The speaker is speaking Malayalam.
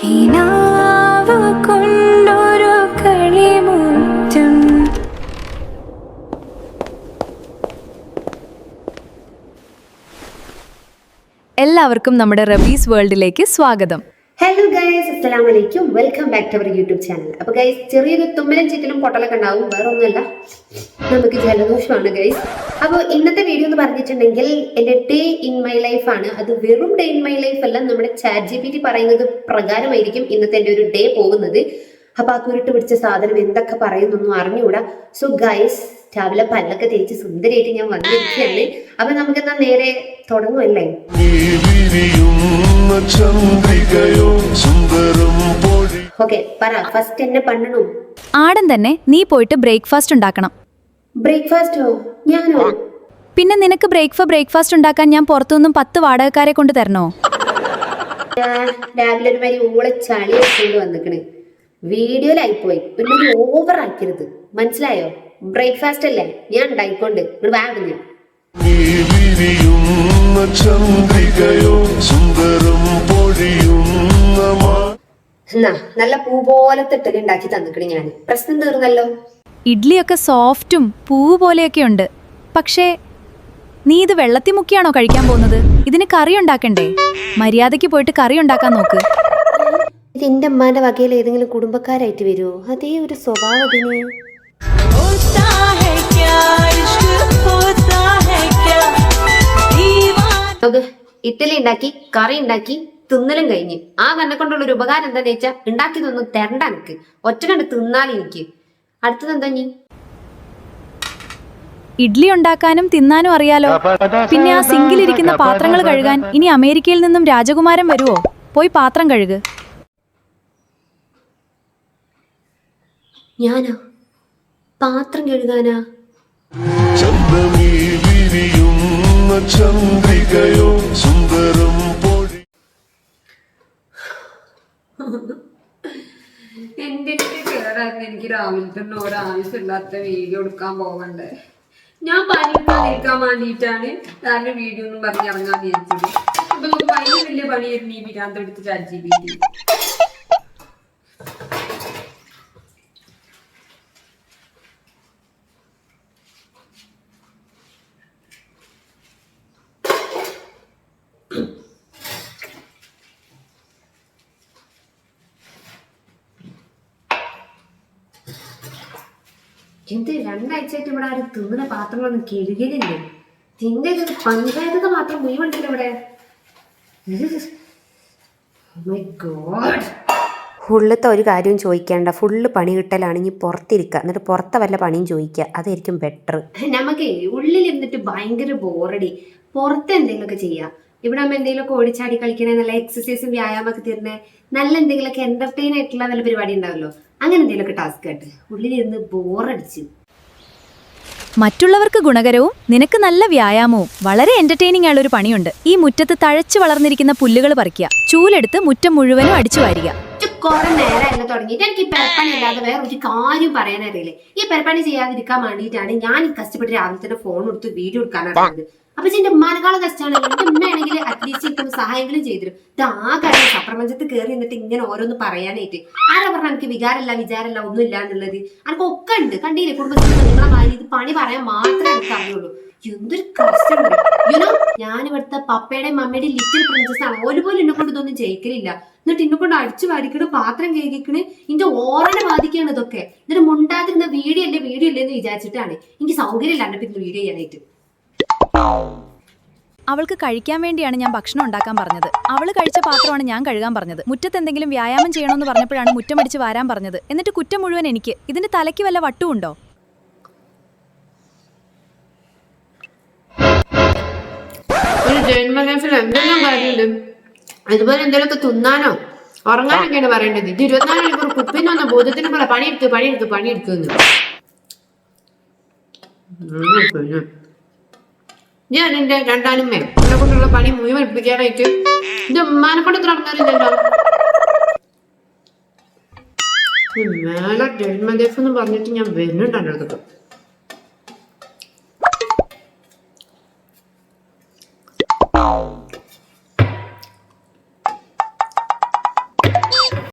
കിനാവ് കൊണ്ടൊരു കളിമുറ്റം. എല്ലാവർക്കും നമ്മുടെ റബീസ് വേൾഡിലേക്ക് സ്വാഗതം. ഹലോ ഗൈസ്, അസ്സലാമു അലൈക്കും. Welcome back to our YouTube channel. അപ്പോൾ ഗൈസ്, ചെറിയൊരു തുമ്മലും ചിക്കലും പൊട്ടലൊക്കെ ഉണ്ടാവും, വേറെ ഒന്നുമല്ല, നമുക്ക് ജലദോഷമാണ് ഗൈസ്. അപ്പോൾ ഇന്നത്തെ വീഡിയോ എന്ന് പറഞ്ഞിട്ടുണ്ടെങ്കിൽ എൻ്റെ ഡേ ഇൻ മൈ ലൈഫ് ആണ്. അത് വെറും ഡേ ഇൻ മൈ ലൈഫ് അല്ല, നമ്മുടെ ChatGPT പറയുന്നത് പ്രകാരമായിരിക്കും ഇന്നത്തെ എൻ്റെ ഒരു ഡേ പോകുന്നത്. അപ്പോൾ ആ കുരുട്ട് പിടിച്ച സാധനം എന്തൊക്കെ പറയുന്നൊന്നും അറിഞ്ഞുകൂടാ. സോ ഗൈസ്, രാവിലെ പല്ലൊക്കെ തേച്ച് സുന്ദരിയായിട്ട് ഞാൻ വന്നിരിക്കുകയാണ്. അപ്പൊ നമുക്കെന്നാ നേരെ തുടങ്ങുമല്ലേ? ഓക്കെ, പറ, ഫസ്റ്റ് എന്നെ പണ്ണണോ? ആടൻ തന്നെ നീ പോയിട്ട് ബ്രേക്ക്ഫാസ്റ്റ് ഉണ്ടാക്കണം. ബ്രേക്ക്ഫാസ്റ്റോ? ഞാനോ? പിന്നെ നിനക്ക് ബ്രേക്ക്ഫാസ്റ്റ് ഉണ്ടാക്കാൻ ഞാൻ പുറത്തുനിന്നും 10 വാടകക്കാരെ കൊണ്ട് തരണോ? രാവിലെ ഒരു മാതിരി ഊളെ ചളി കൊണ്ട് വന്നിക്കണ്. വീഡിയോയിലായിപ്പോയി, ഒരുമാതിരി ഓവർ ആക്കരുത്, മനസ്സിലായോ? ബ്രേക്ക്ഫാസ്റ്റ് അല്ലേ, ഞാൻ ഉണ്ടായിക്കൊണ്ട് വാങ്ങുന്നു. നല്ല പൂ പോലത്തെ ഇട്ടലി ഉണ്ടാക്കി തന്നിക്കണ് ഞാൻ. പ്രശ്നം തീർന്നല്ലോ. ഇഡ്ലിയൊക്കെ സോഫ്റ്റും പൂവ് പോലെയൊക്കെ ഉണ്ട്. പക്ഷേ നീ ഇത് വെള്ളത്തിൽ മുക്കിയാണോ കഴിക്കാൻ പോകുന്നത്? ഇതിന് കറി ഉണ്ടാക്കണ്ടേ? മര്യാദയ്ക്ക് പോയിട്ട് കറി ഉണ്ടാക്കാൻ നോക്ക്. ഇത് എന്റെ അമ്മാന്റെ വകയിൽ ഏതെങ്കിലും കുടുംബക്കാരായിട്ട് വരുമോ? അതേ ഒരു സ്വഭാവം അതിന്. ഇഡ്ഡലി ഉണ്ടാക്കി, കറി ഉണ്ടാക്കി, തിന്നലും കഴിഞ്ഞ്. ആ തന്നെ കൊണ്ടുള്ള ഒരു ഉപകാരം എന്താന്ന് വെച്ചാൽ ഉണ്ടാക്കി തന്നു തരണ്ട എനിക്ക്. ഒറ്റ കണ്ട് തിന്നാലും എനിക്ക്. അടുത്തത് എന്താ? നീ ഇഡ്ലി ഉണ്ടാക്കാനും തിന്നാനും അറിയാലോ. പിന്നെ ആ സിങ്കിലിരിക്കുന്ന പാത്രങ്ങൾ കഴുകാൻ ഇനി അമേരിക്കയിൽ നിന്നും രാജകുമാരൻ വരുവോ? പോയി പാത്രം കഴുക്. ഞാനോ? പാത്രം കഴുകാനാ? എനിക്ക് രാവിലെ തന്നെ ഒരാവശ്യമില്ലാത്ത വീഡിയോ എടുക്കാൻ പോകണ്ടേ. ഞാൻ പണിക്കാൻ വേണ്ടിയിട്ടാണ് രാവിലെ വീഡിയോ ഒന്നും പറഞ്ഞ് ഇറങ്ങാൻ വിചാരിച്ചത്. അപ്പൊ ഭയങ്കര വലിയ പണിയായിരുന്നു ഈ പിരാന്ത് എടുത്ത് ChatGPT. എന്ത് 2 ആഴ്ചയായിട്ട് ഇവിടെ ആരും തിന്നുന്ന പാത്രങ്ങളൊന്നും കഴുകലില്ലേ? തിന്റെ പഞ്ചായത്ത് മാത്രം മുഴുവണ്ടല്ലോ ഇവിടെ. ഉള്ളത്തെ ഒരു കാര്യവും ചോദിക്കേണ്ട, ഫുള്ള് പണി കിട്ടലാണ്. ഇനി പുറത്തിരിക്കുക, എന്നിട്ട് പുറത്തെ വല്ല പണിയും ചോദിക്കുക, അതായിരിക്കും ബെറ്റർ. നമുക്ക് ഉള്ളിൽ ഇരുന്നിട്ട് ഭയങ്കര ബോറടി. പുറത്ത് എന്തെങ്കിലുമൊക്കെ ചെയ്യാം. ഇവിടെ ആകുമ്പോൾ എന്തെങ്കിലുമൊക്കെ ഓടിച്ചാടി കളിക്കണേ, നല്ല എക്സസൈസും വ്യായാമൊക്കെ തീർന്നേ, നല്ല എന്തെങ്കിലുമൊക്കെ എന്റർടൈൻ ആയിട്ടുള്ള വല്ല പരിപാടി ഉണ്ടാവല്ലോ, അങ്ങനെ എന്തെങ്കിലുമൊക്കെ ടാസ്ക് ആയിട്ട്. ഉള്ളിലിരുന്ന് ബോറടിച്ച്. മറ്റുള്ളവർക്ക് ഗുണകരവും നിനക്ക് നല്ല വ്യായാമവും വളരെ എന്റർടൈനിങ് ആയുള്ള ഒരു പണിയുണ്ട്. ഈ മുറ്റത്ത് തഴച്ചു വളർന്നിരിക്കുന്ന പുല്ലുകൾ പറിക്കുക, ചൂലെടുത്ത് മുറ്റം മുഴുവനും അടിച്ചു വാരുക. കുറെ നേരമല്ല തുടങ്ങിയിട്ട് എനിക്ക് ഈ പെരപ്പണി അല്ലാതെ വേറെ ഒരു കാര്യം പറയാനറിയില്ലേ. ഈ പെരപ്പണി ചെയ്യാതിരിക്കാൻ വേണ്ടിയിട്ടാണ് ഞാൻ കഷ്ടപ്പെട്ട് രാവിലെ തന്നെ ഫോൺ എടുത്ത് വീഡിയോ എടുക്കാനാണ്. അപ്പൊ എന്റെ ഉമ്മാനേക്കാളും കഷ്ടമാണ്. എന്റെ ഉമ്മയാണെങ്കിൽ അറ്റ്ലീസ്റ്റ് എനിക്ക് സഹായങ്ങളും ചെയ്തിരും. ഇത് ആ കാര്യം സപ്രപഞ്ചത്ത് കയറി എന്നിട്ട് ഇങ്ങനെ ഓരോന്ന് പറയാനായിട്ട്. ആരാ പറഞ്ഞ എനിക്ക് വികാരമല്ല വിചാരമല്ല ഒന്നും ഇല്ല എന്നുള്ളത്? എനിക്ക് ഒക്കെ ഉണ്ട്. കണ്ടില്ലേ, കുടുംബത്തിൽ നിങ്ങളെ മാതിരി ഇത് പണി പറയാൻ മാത്രമേ എനിക്ക് അറിയുള്ളൂ. എന്തൊരു കഷ്ടമുണ്ട്. യുനോ, ഞാൻ ഇവിടുത്തെ പപ്പയുടെയും മമ്മയുടെയും ലിറ്റിൽ പ്രിൻസസ് ആണ്. ഓലുപോലും എന്നെ കൊണ്ട് ഇതൊന്നും ജയിക്കലില്ല. എന്നിട്ട് എന്നെ കൊണ്ട് അടിച്ചു വാരിക്കണ്, പാത്രം കേൾക്കണ്, ഇന്റെ ഓറനെ ബാധിക്കാണ് ഇതൊക്കെ. എന്നിട്ട് മുണ്ടാതിരുന്ന വീഡിയോ അല്ലേ എന്ന് വിചാരിച്ചിട്ടാണ്. എനിക്ക് സൗകര്യം ഇല്ലാണ്ട് പിന്നെ വീഡിയോ ചെയ്യാനായിട്ട്. അവൾക്ക് കഴിക്കാൻ വേണ്ടിയാണ് ഞാൻ ഭക്ഷണം ഉണ്ടാക്കാൻ പറഞ്ഞത്. അവള് കഴിച്ച പാത്രമാണ് ഞാൻ കഴുകാൻ പറഞ്ഞത്. മുറ്റത്ത് എന്തെങ്കിലും വ്യായാമം ചെയ്യണമെന്ന് പറഞ്ഞപ്പോഴാണ് മുറ്റമടിച്ച് വാരാൻ പറഞ്ഞത്. എന്നിട്ട് കുറ്റം മുഴുവൻ എനിക്ക്. ഇതിന്റെ തലയ്ക്ക് വല്ല വട്ടുമുണ്ടോ? എന്തെല്ലാം കാര്യമുണ്ട്. അതുപോലെ എന്തെങ്കിലുമൊക്കെ തിന്നാനോ ഉറങ്ങാനൊക്കെയാണ് പറയേണ്ടത്. ഇത് 24 മണിക്കൂർ കുപ്പിന്നൊന്നും ബോധത്തിന് പോലെ പണിയെടുക്കുന്നു. ഞാൻ എന്റെ രണ്ടാനുമ്മേ എന്നെ കൊണ്ടുള്ള പണി മുഴുവൻ എടുപ്പിക്കാനായിട്ട് എന്റെ ഉമ്മാനെ കൊണ്ട് നടന്നാലില്ലല്ലോ. മേലെ ജന്മദേശം എന്ന് പറഞ്ഞിട്ട് ഞാൻ വരുന്നുണ്ട് എൻ്റെ അടുത്തൊക്കെ.